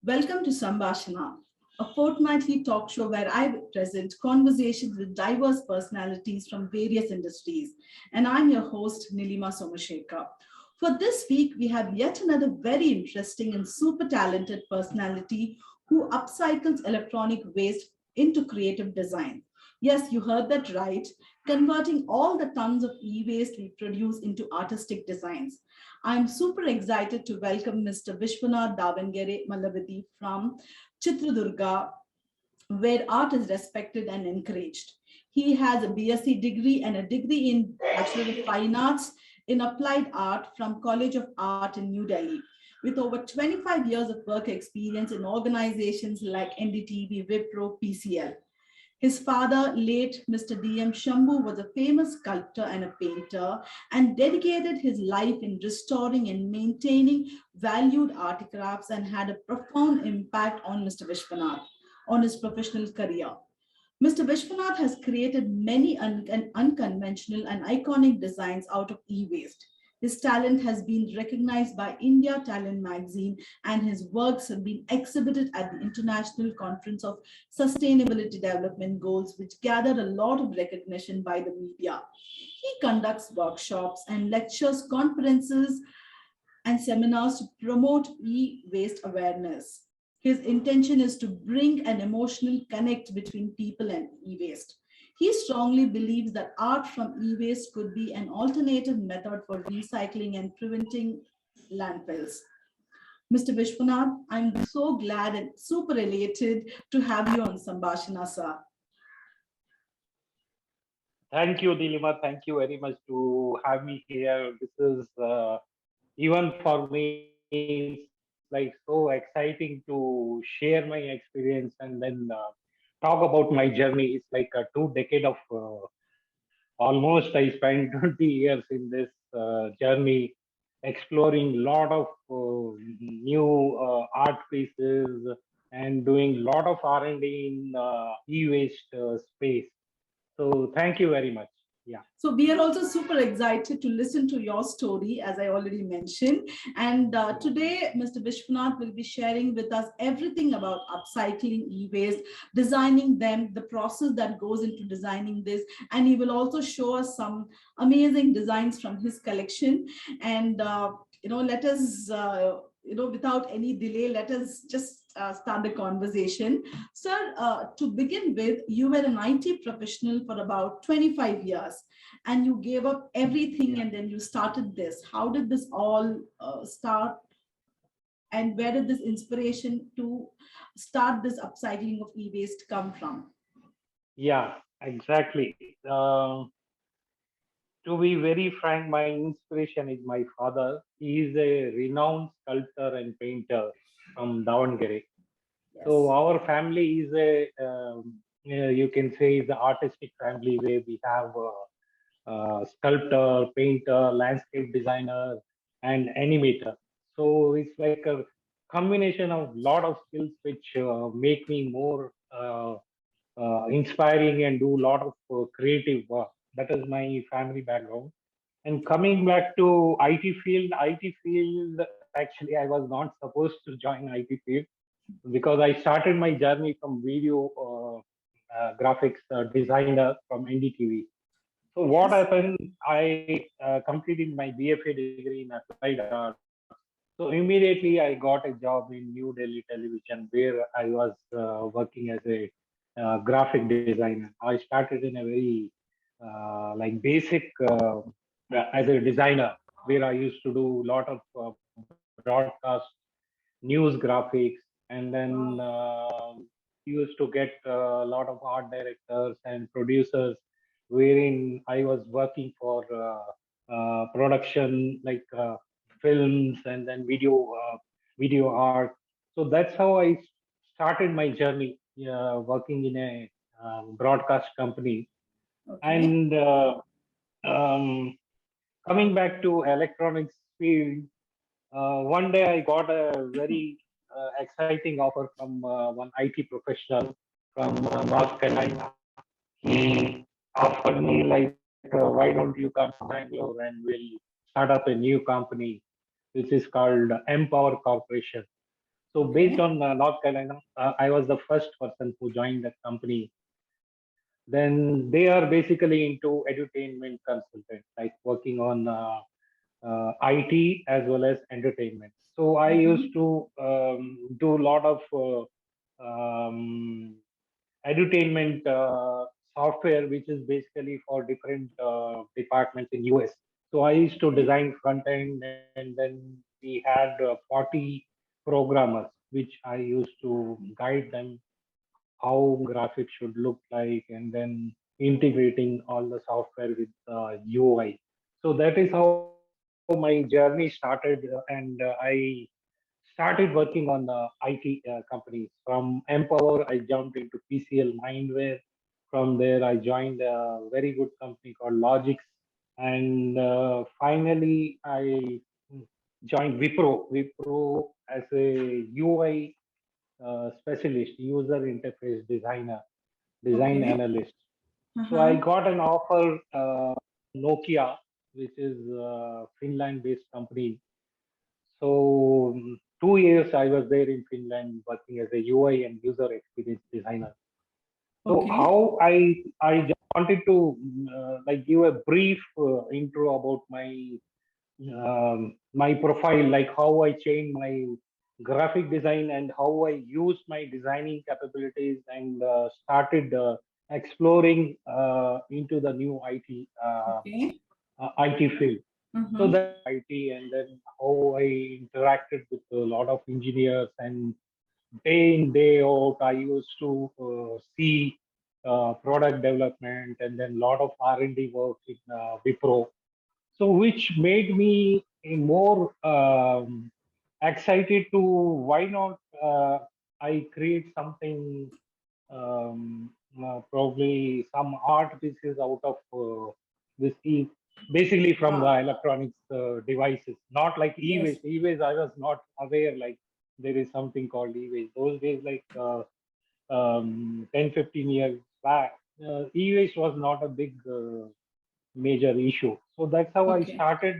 Welcome to Sambhashana, a fortnightly talk show where I present conversations with diverse personalities from various industries. And I'm your host, Nilima Somashekar. For this week, we have yet another very interesting and super talented personality who upcycles electronic waste into creative design. Yes, you heard that right, converting all the tons of e-waste we produce into artistic designs. I'm super excited to welcome Mr. Vishwanath Davangere Mallabadi from Chitradurga, where art is respected and encouraged. He has a BSc degree and a degree in Bachelor of Fine Arts in Applied Art from College of Art in New Delhi. With over 25 years of work experience in organizations like NDTV, Wipro, PCL. His father, late Mr. D.M. Shambhu, was a famous sculptor and a painter and dedicated his life in restoring and maintaining valued artifacts and had a profound impact on Mr. Vishwanath, on his professional career. Mr. Vishwanath has created many unconventional and iconic designs out of e-waste. His talent has been recognized by India Talent magazine, and his works have been exhibited at the International Conference of Sustainability Development Goals, which gathered a lot of recognition by the media. He conducts workshops and lectures, conferences, and seminars to promote e-waste awareness. His intention is to bring an emotional connect between people and e-waste. He strongly believes that art from e-waste could be an alternative method for recycling and preventing landfills. Mr. Vishwanath, I'm so glad and super elated to have you on Sambhashana, sir. Thank you, Dilima. Thank you very much to have me here. This is even for me, it's like so exciting to share my experience and then talk about my journey. It's like a 2 decade of almost I spent 20 years in this journey, exploring lot of new art pieces and doing lot of R&D in e-waste space. So thank you very much. Yeah. So we are also super excited to listen to your story, as I already mentioned. And today, Mr. Vishwanath will be sharing with us everything about upcycling e-waste, designing them, the process that goes into designing this. And he will also show us some amazing designs from his collection. And, let us, without any delay, let us just start the conversation. Sir, to begin with, you were an IT professional for about 25 years and you gave up everything and then you started this. How did this all start? And where did this inspiration to start this upcycling of e-waste come from? Yeah, exactly. To be very frank, my inspiration is my father. He is a renowned sculptor and painter from Davangere. Yes. So our family is a, you can say, is the artistic family where we have sculptor, painter, landscape designer, and animator. So it's like a combination of lot of skills which make me more inspiring and do a lot of creative work. That is my family background. And coming back to IT field, actually I was not supposed to join IT field because I started my journey from video graphics designer from NDTV. So what happened, I completed my BFA degree in applied art. So immediately I got a job in New Delhi television where I was working as a graphic designer. I started in a very like basic as a designer where I used to do a lot of broadcast news graphics, and then used to get a lot of art directors and producers wherein I was working for production like films and then video art. So that's how I started my journey working in a broadcast company. Okay. And coming back to electronics field, one day I got a very exciting offer from one IT professional from North Carolina. He offered me like, why don't you come to Bangalore and we'll start up a new company, which is called Empower Corporation. So based Okay. on North Carolina, I was the first person who joined that company. Then they are basically into edutainment consultant, like working on IT as well as entertainment. So I used Mm-hmm. to do a lot of edutainment software, which is basically for different departments in US. So I used to Okay. design front end, and then we had 40 programmers, which I used to guide them how graphics should look like, and then integrating all the software with UI. So that is how my journey started, and I started working on the IT companies. From Empower, I jumped into PCL Mindware. From there, I joined a very good company called Logix, and finally, I joined Wipro as a UI specialist, user interface designer, design Okay. analyst. So I Uh-huh. got an offer, Nokia, which is a Finland-based company. So 2 years I was there in Finland working as a UI and user experience designer. So Okay. how I just wanted to like give a brief intro about my profile, like how I changed my graphic design and how I used my designing capabilities and started exploring into the new Okay. IT field. So Uh-huh. that IT, and then how I interacted with a lot of engineers, and day in day out I used to see product development and then lot of R&D work in Wipro, so which made me more excited to why not I create something, probably some art pieces out of this basically from the Wow. electronics devices, not like Yes. e-waste. E-waste I was not aware like there is something called e-waste those days, like 10 15 years back. E-waste was not a big major issue. So that's how I Okay. started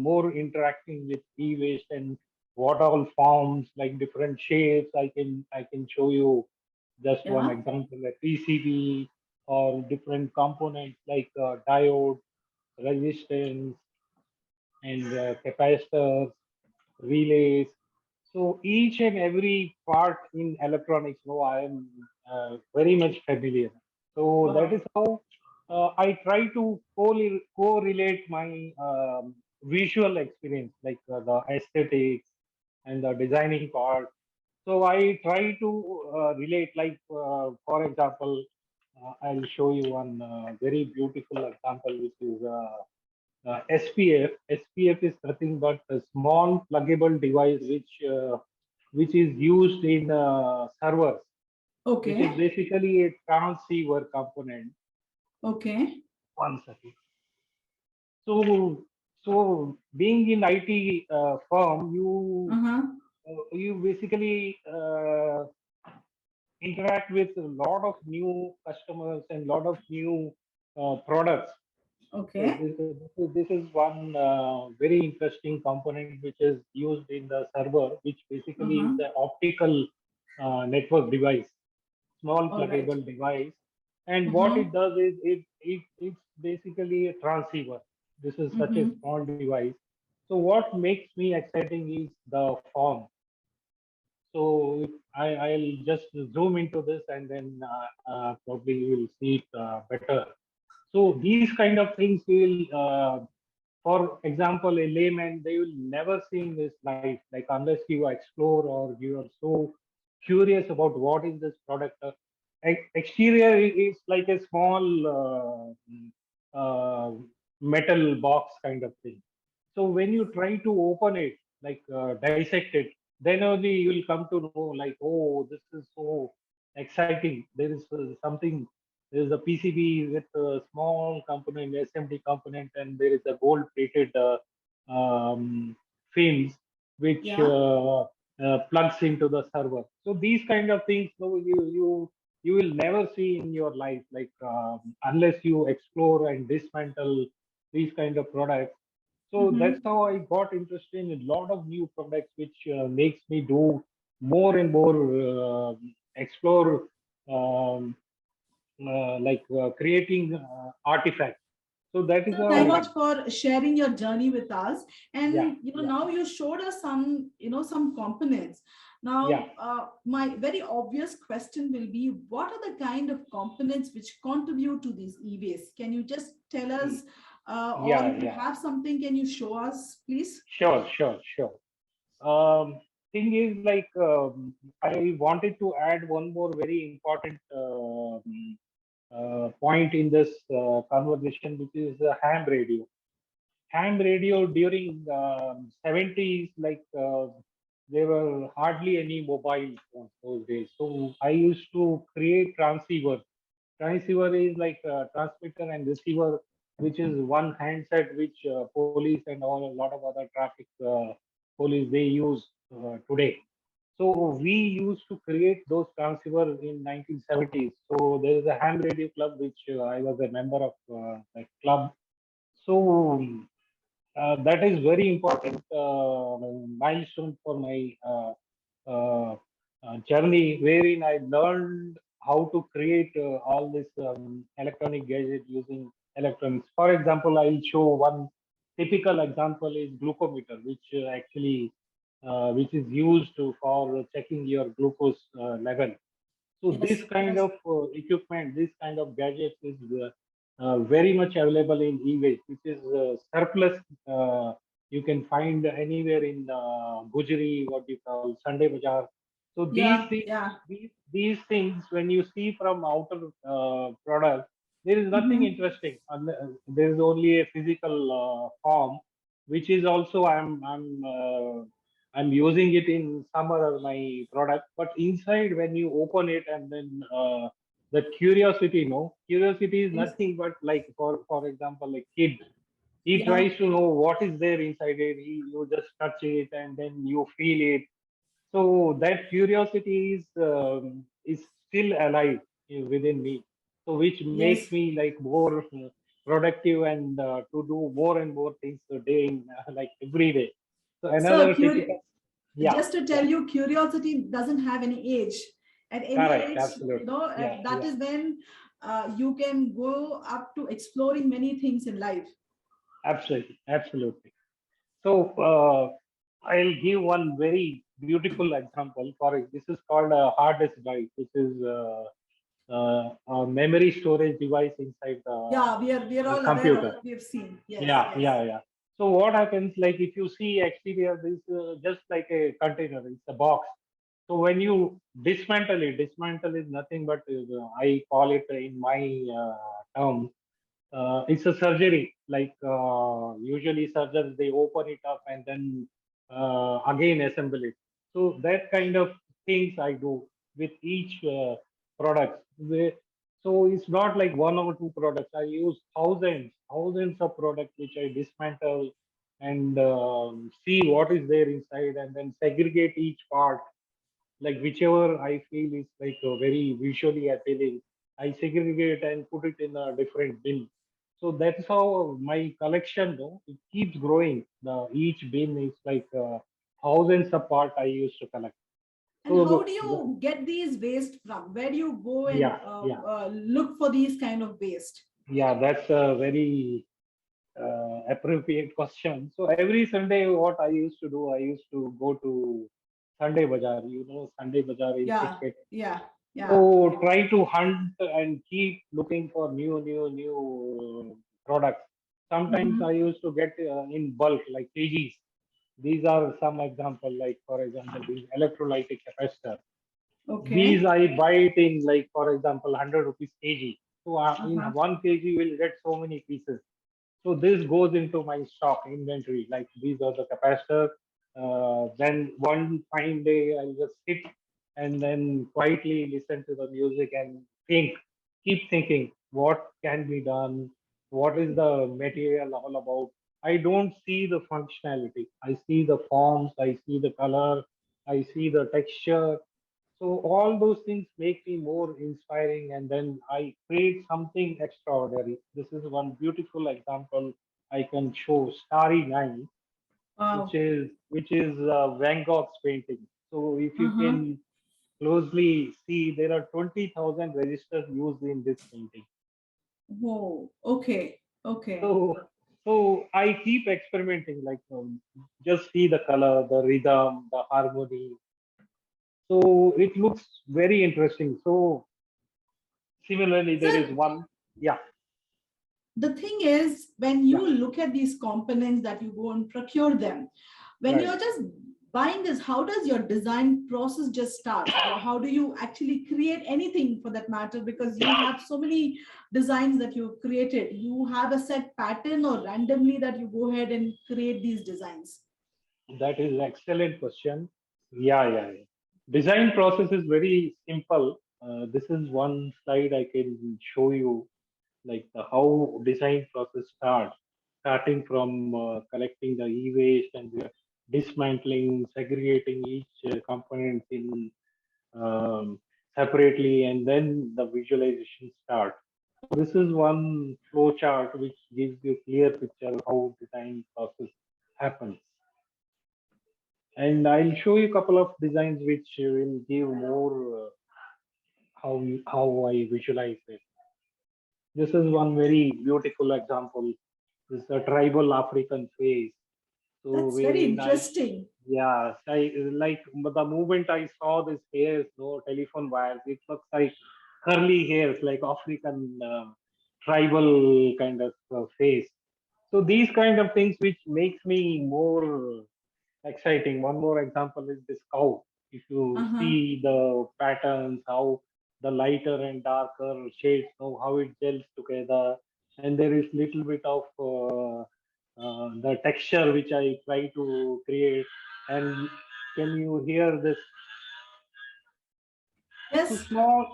more interacting with e-waste and what all forms, like different shapes. I can show you just one Yeah. example, a PCB or different components like diode, resistance, and capacitors, relays. So each and every part in electronics, no, I am very much familiar. So that is Wow. how I try to correlate my visual experience, like the aesthetics and the designing part. So I try to relate, like for example, I'll show you one very beautiful example, which is SPF. SPF is nothing but a small pluggable device which is used in servers, which is Okay. basically a transceiver component. Okay. One second. So being in IT firm, Uh-huh. you basically interact with a lot of new customers and lot of new products. So Okay. this is one very interesting component which is used in the server, which basically is Uh-huh. the optical network device, small All right. pluggable device. And what Uh-huh. it does is it's basically a transceiver. This is such a Mm-hmm. small device. So what makes me exciting is the form. So I'll just zoom into this, and then probably you will see it better. So these kind of things will, for example, a layman, they will never see in this life, like unless you explore or you are so curious about what is this product. Exterior is like a small metal box kind of thing. So when you try to open it, like dissect it, then only you will come to know, like, oh, this is so exciting. There is something. There is a PCB with a small component, SMD component, and there is a gold-plated fins which Yeah. plugs into the server. So these kind of things, no, you will never see in your life, like unless you explore and dismantle these kind of products. So that's Mm-hmm. how I got interested in a lot of new products, which makes me do. more and more explore um, creating artifacts. So that is So very how, much for sharing your journey with us. yeah, And yeah, now you showed us some, some components. yeah. Now, my very obvious question will be, what are the kind of components which contribute to these e-waste? Can you just tell us, or Yeah, if you yeah. have something, can you show us, please? Sure, sure, sure. Thing is I wanted to add one more very important point in this conversation, which is ham radio. Ham radio during 70s, there were hardly any mobile phones those days. So I used to create transceivers. Transceiver is like a transmitter and receiver, which is one handset which police and all a lot of other traffic police they use today. So we used to create those transceivers in 1970s. So there is a ham radio club which I was a member of that club. So that is very important milestone for my journey, wherein I learned how to create all this electronic gadget using electronics. For example, I'll show one typical example is glucometer, which is used for checking your glucose level. So this Yes, kind yes. of equipment, this kind of gadgets is very much available in e-waste, which is surplus. You can find anywhere in Gujri, what you call Sunday Bazaar. So Yeah, yeah. these things, when you see from outer product, there is nothing Mhm. interesting. There is only a physical form, which is also I'm using it in some other my product, but inside when you open it and then the curiosity, no, curiosity is Yes. nothing but like for example, like kid, he Yeah. tries to know what is there inside it. You just touch it and then you feel it. So that curiosity is still alive within me. So which makes Yes. me like more productive and to do more and more things a day in like every day. So So, another typical, yeah, just to tell yeah, you, curiosity doesn't have any age. At any correct, age, absolutely, yeah, that yeah, is when you can go up to exploring many things in life. absolutely, absolutely. So I'll give one very beautiful example. This is called a hard disk drive, which is a memory storage device inside Yeah, we are the all aware of computer. it. We have seen. Yes, Yeah, yes. yeah, yeah. So what happens, like if you see exterior, this just like a container, it's a box. So when you dismantle is nothing but I call it in my term, it's a surgery. Usually surgeons they open it up and then again assemble it. So that kind of things I do with each product. So it's not like one or two products. I use thousands of products which I dismantle and see what is there inside and then segregate each part, like whichever I feel is like very visually appealing, I segregate and put it in a different bin. So that's how my collection, though, it keeps growing. The each bin is like thousands of parts I used to collect. And how So do you get these waste from? Where do you go and yeah, yeah, look for these kind of waste? yeah. That's a very appropriate question. So every Sunday, what I used to do, I used to go to Sunday Bazaar. You know, Sunday Bazaar in Yeah, Chicket. yeah, yeah. So try to hunt and keep looking for new products. Sometimes I Mhm. used to get in bulk, like kgs. These are some example, like for example, these electrolytic capacitor. These Okay. I buy it in like for example, 100 rupees kg. So in Uh-huh. 1 kg, we'll get so many pieces. So this goes into my stock inventory. Like these are the capacitor. Then one fine day I'll just sit and then quietly listen to the music and keep thinking what can be done, what is the material all about. I don't see the functionality. I see the forms, I see the color, I see the texture. So all those things make me more inspiring, and then I create something extraordinary. This is one beautiful example I can show. Starry Night, Wow. which is Van Gogh's painting. So if you Uh-huh. can closely see, there are 20,000 registers used in this painting. Whoa. Okay. Okay. So, so I keep experimenting, like just see the color, the rhythm, the harmony. So it looks very interesting. So similarly, there is So one, yeah, the thing is, when yeah, you look at these components that you go and procure them, when right. you're just buying this, how does your design process just start? How do you actually create anything for that matter? Because you have so many designs that you've created. You have a set pattern, or randomly that you go ahead and create these designs? That is excellent question. Yeah, yeah, yeah. Design process is very simple. This is one slide I can show you, like how design process starts, starting from collecting the e-waste and dismantling, segregating each component in separately, and then the visualization starts. This is one flow chart which gives you clear picture how design process happens. And I'll show you a couple of designs which will give more how I visualize it. This is one very beautiful example. This is a tribal African face. So That's very wherein I, interesting. yeah, I like the moment I saw this hairs, no telephone wires, it looks like curly hairs, like African tribal kind of face. So these kind of things which makes me more exciting. One more example is this cow. If you Uh-huh. see the patterns, how the lighter and darker shades, how it gels together, and there is little bit of the texture which I try to create. And can you hear this? So Yes. small,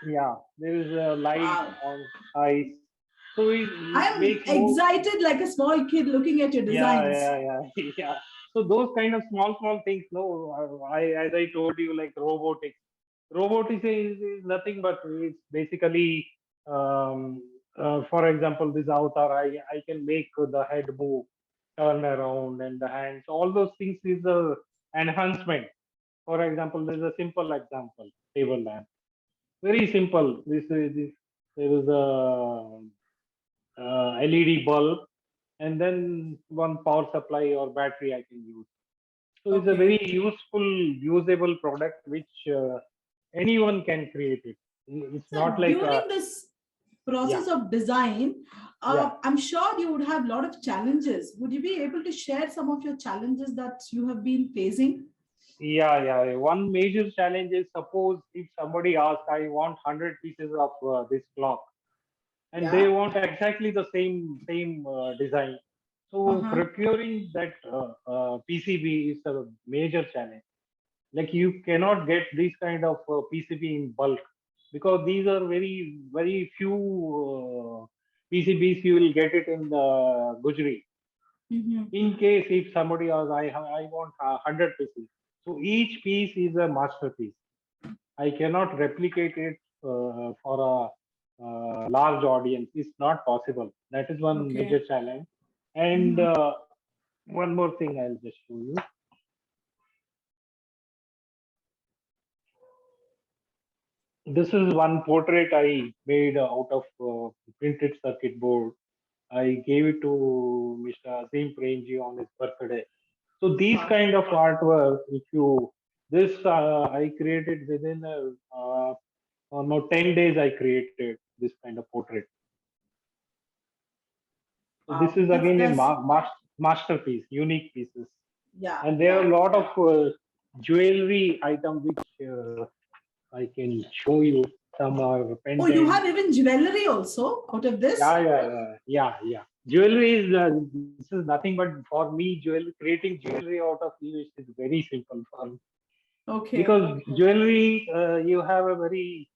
yeah. There is a light Wow. on eyes, so it I am makes more. excited like a small kid looking at your Yeah, designs. yeah. Yeah. So those kind of small things, no, as I told you, like robotics. Robotics is nothing but it's basically, um, for example, this avatar, I can make the head move, turn around, and the hands. All those things is a enhancement. For example, there's a simple example, table lamp. Very simple. This there is a LED bulb, and then one power supply or battery I can use. So it's a Okay. very useful, usable product which anyone can create it. It's So not like during this yeah, process of design, yeah, I'm sure you would have a lot of challenges. Would you be able to share some of your challenges that you have been facing? yeah. One major challenge is, suppose if somebody asks, I want 100 pieces of this clock, and they Yeah. want exactly the same design. So Uh-huh. procuring that PCB is a major challenge. Like you cannot get these kind of PCB in bulk, because these are very few PCBs you will get it in the Gujri. Mm-hmm. In case if somebody asks, I want 100 pieces, so each piece is a masterpiece. I cannot replicate it for a large audience. It's not possible. That is one major Okay. challenge. And Mm-hmm. one more thing I'll just show you. This is one portrait I made out of printed circuit board. I gave it to Mr. Azim Premji on his birthday. So these Wow. kind of artwork, if you this I created within no 10 days. I created this kind of portrait. So this Wow. is again a That's masterpiece, unique pieces, yeah, and there are yeah, a lot of yeah. jewelry items which I can show you. Some are Oh, you pendants. have even jewelry also out of this? Yeah. Jewelry is this is nothing but for me. Jewelry, creating jewelry out of e-waste is very simple for me, Okay. because jewelry you have a very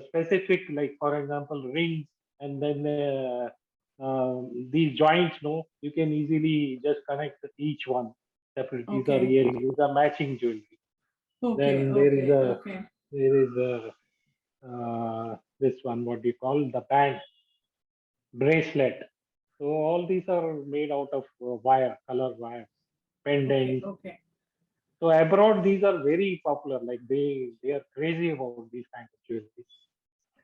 specific, like for example, rings, and then these joints. No, you can easily just connect each one separate. These are Okay. earrings. These are matching jewelry. Okay. Then Okay. Okay. there is a this one, what do you call, the band, bracelet. So all these are made out of wire, color wires, Okay. pendants. Okay. So abroad, these are very popular. Like they are crazy about these kind of jewelry.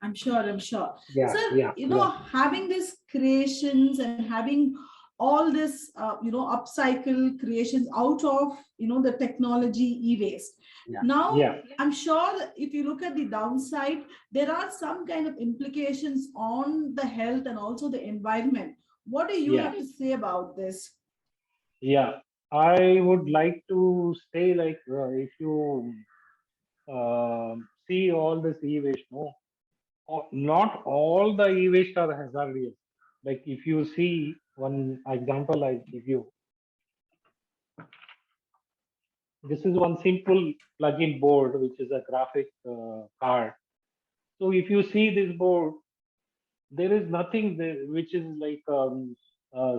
I'm sure, I'm sure. Yeah, Sir, yeah, yeah, having these creations and having all this, upcycle creations out of, the technology e-waste. yeah, Now, yeah, I'm sure that if you look at the downside, there are some kind of implications on the health and also the environment. What do you yeah, have to say about this? yeah. I would like to say, like, if you see all this e-waste, no, not all the e-waste are hazardous. Like if you see one example I give you, this is one simple plug-in board, which is a graphic card. So if you see this board, there is nothing there which is like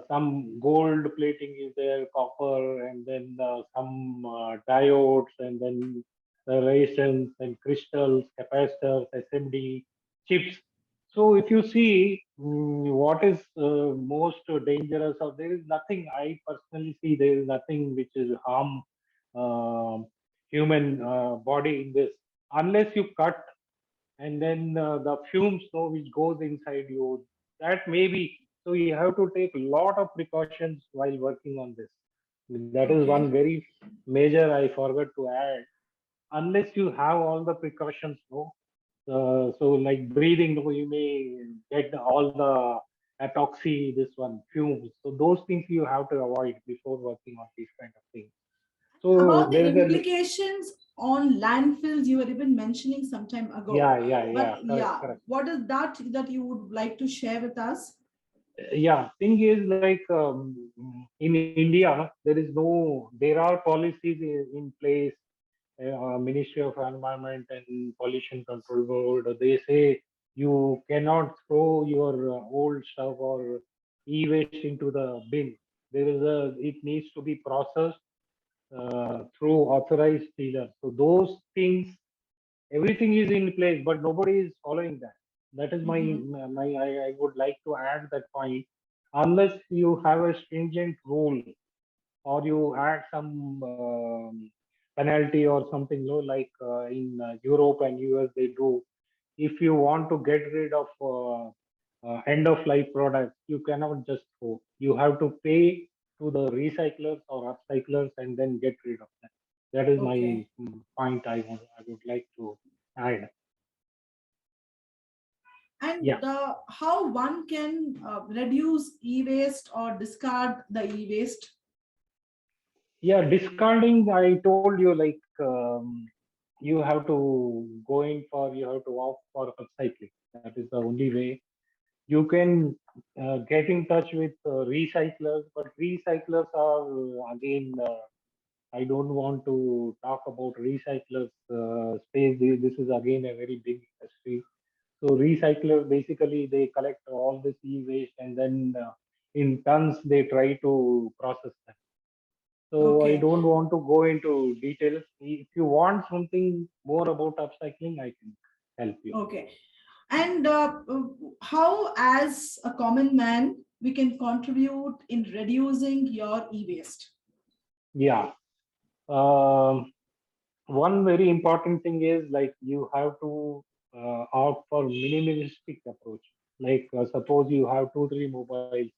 some gold plating is there, copper, and then some diodes, and then the resistance and crystals, capacitors, SMD, chips. So if you see what is most dangerous, or there is nothing. I personally see there is nothing which is harm human body in this, unless you cut, and then the fumes which goes inside you, that may be. So you have to take a lot of precautions while working on this. That is one Okay. very major I forgot to add. Unless you have all the precautions, so like breathing, you may get all the atoxy, this one fumes, so those things you have to avoid before working on these kind of things. So About the there is a, implications on landfills, you were even mentioning some time ago. yeah, yeah, But yeah, correct, yeah, correct. what is that you would like to share with us? Yeah, thing is like in India, there are policies in place. Ministry of Environment and Pollution Control Board, they say you cannot throw your old stuff or e-waste into the bin. It needs to be processed through authorized dealers. So those things, everything is in place, but nobody is following that. That is Mhm. I would like to add that point. Unless you have a stringent rule, or you add some penalty or something low, like in Europe and US they do. If you want to get rid of end of life products, you cannot just throw. You have to pay to the recyclers or upcyclers and then get rid of them. That is my Okay. point I would like to add. Yeah. And how one can reduce e-waste or discard the e-waste? Yeah, discarding, I told you, like you have to you have to opt for upcycling. That is the only way. You can get in touch with recyclers, but recyclers are again, I don't want to talk about recyclers space. This is again a very big industry. So recyclers basically they collect all this e-waste, and then in tons they try to process them. So I Okay. don't want to go into details. If you want something more about upcycling, I can help you. Okay. And how, as a common man, we can contribute in reducing your e-waste? Yeah. Um, One very important thing is like you have to opt for minimalistic approach. Like suppose you have two, three mobiles,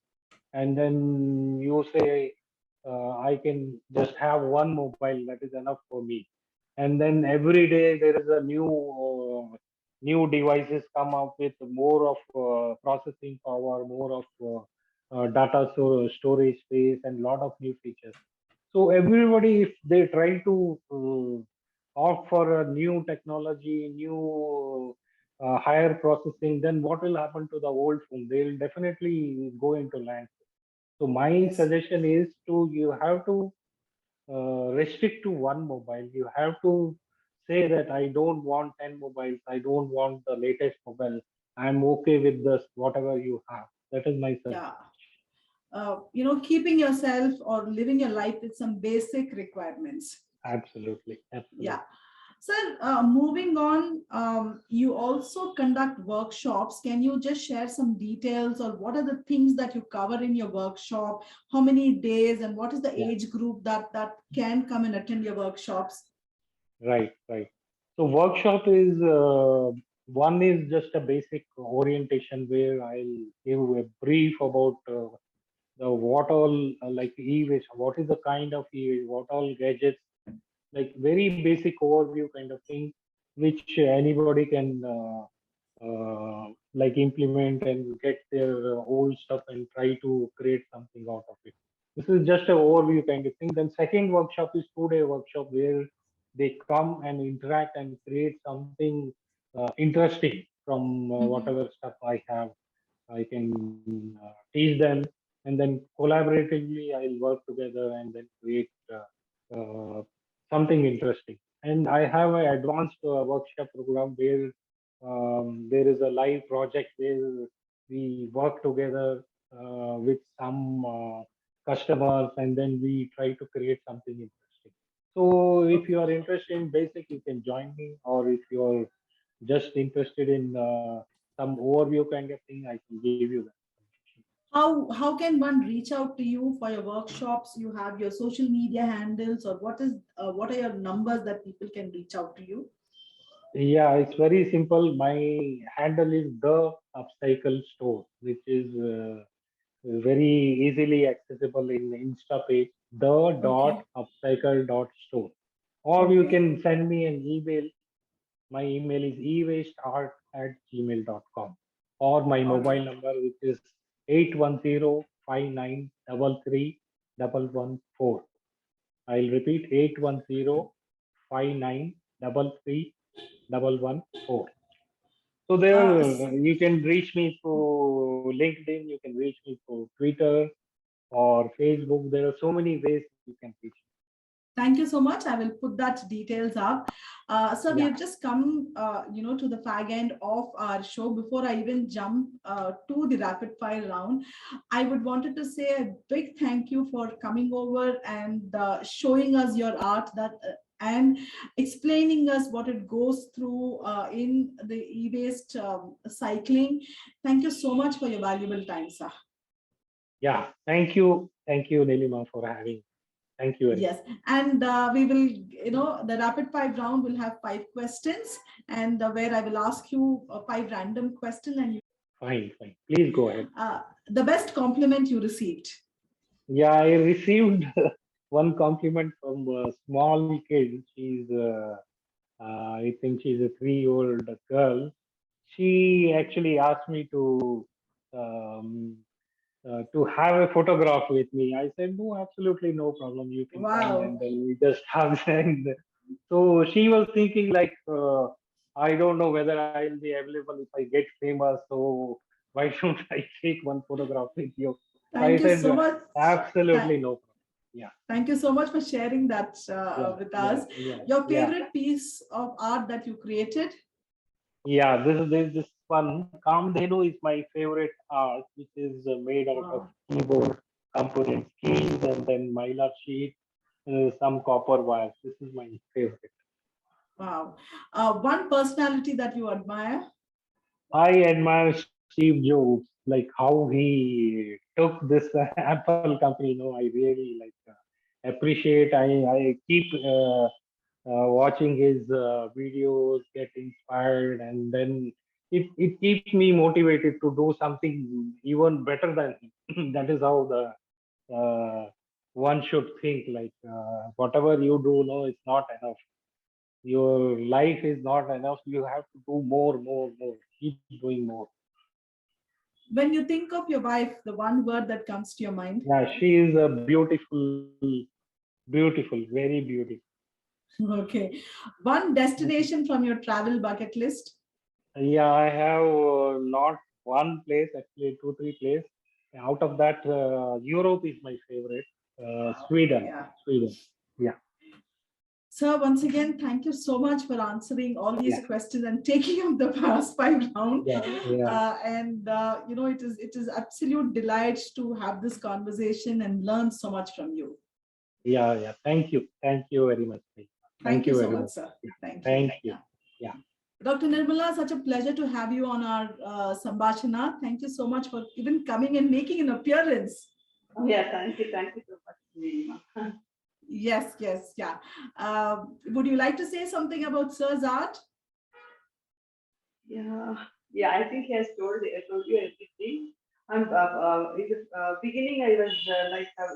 and then you say, I can just have one mobile, that is enough for me. And then every day there is a new devices come up with more of processing power, more of data storage space, and lot of new features. So everybody, if they try to opt for a new technology, new higher processing, then what will happen to the old phone? They will definitely go into land. So my Yes. suggestion is to you have to restrict to one mobile. You have to say that I don't want 10 mobiles. I don't want the latest mobile. I'm okay with this, whatever you have. That is my Yeah. suggestion. Keeping yourself or living your life with some basic requirements. Absolutely. Yeah. Absolutely. Sir, moving on, you also conduct workshops. Can you just share some details, or what are the things that you cover in your workshop? How many days, and what is the Yeah, age group that can come and attend your workshops? right, right. So workshop is one is just a basic orientation where I'll give a brief about the what all like e-waste, what is the kind of e-waste, what all gadgets, like very basic overview kind of thing, which anybody can like implement and get their old stuff and try to create something out of it. This is just an overview kind of thing. Then second workshop is 2 day workshop where they come and interact and create something interesting from Mhm. whatever stuff I have. I can teach them, and then collaboratively I'll work together and then create something interesting. And I have an advanced workshop program where there is a live project where we work together with some customers, and then we try to create something interesting. So if you are interested in basic, you can join me, or if you're just interested in some overview kind of thing, I can give you that. How can one reach out to you for your workshops? You have your social media handles, or what are your numbers that people can reach out to you? Yeah, it's very simple. My handle is the upcycle store, which is very easily accessible in Insta page, the Okay. dot upcycle dot store. Or you Okay. can send me an email. My email is ewasteart@gmail.com, or my All mobile right. number, which is 810-5933-114. I'll repeat, 810-5933-114. So there you can reach me through LinkedIn, you can reach me through Twitter or Facebook. There are so many ways you can reach me. Thank you so much. I will put that details up. So we Yeah, have just come, to the fag end of our show. Before I even jump to the rapid fire round, I would wanted to say a big thank you for coming over and showing us your art and explaining us what it goes through in the e-waste cycling. Thank you so much for your valuable time, sir. yeah. Thank you, Nilima, for having. Thank you very much. Yes, and we will, the rapid fire round will have 5 questions, and where I will ask you 5 random questions, and you, Fine, fine. Please go ahead. the best compliment you received. Yeah, I received one compliment from a small kid. I think she's a 3-year-old girl. She actually asked me um, to have a photograph with me. I said, no, absolutely no problem. You can come, and Wow. then we just hugged. And so she was thinking like, I don't know whether I'll be available if I get famous. So why don't I take one photograph with you? So I Thank you said, so much. absolutely Tha- no problem. Yeah, Thank you so much for sharing that yeah, with yeah, us. yeah, Your yeah. favorite piece of art that you created? Yeah, this one. Kamdhenu is my favorite art, which is made out of Wow. keyboard components, keys, and then mylar sheet, some copper wires. This is my favorite. Wow. One personality that you admire? I admire Steve Jobs, like how he took this Apple company. I really like appreciate. I keep watching his videos, get inspired, and then it keeps me motivated to do something even better than him. That is how the one should think. Like whatever you do, no, it's not enough. Your life is not enough. You have to do more, more, more. Keep doing more. When you think of your wife, the one word that comes to your mind? Yeah, she is a beautiful, beautiful, very beautiful. Okay. One destination from your travel bucket list? Yeah, I have not one place, actually two, three places. Out of that, Europe is my favorite. Sweden, Yeah. Sweden. Yeah, So once again, thank you so much for answering all these yeah, questions and taking up the past 5 round. yeah, yeah, And it is absolute delight to have this conversation and learn so much from you. yeah, yeah. Thank you very much. Thank you so very much, much. sir. Thank you. Thank you. Yeah. Dr. Nirmala, such a pleasure to have you on our Sambhashana. Thank you so much for even coming and making an appearance. Oh, yeah, thank you so much, Nilima. Yes, yeah. Would you like to say something about Sir's art? Yeah, I think he has told you everything. And in the beginning, I was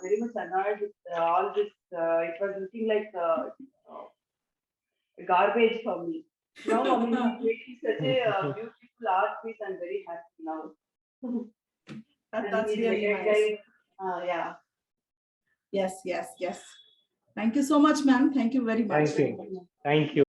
very much annoyed with all this. It was looking like garbage for me. Now, I mean, he's making such a beautiful art piece. I'm very happy now. And That's he's really a nice. guy. Yeah. Yes. Thank you so much, ma'am. Thank you very much. Thank you. Thank you.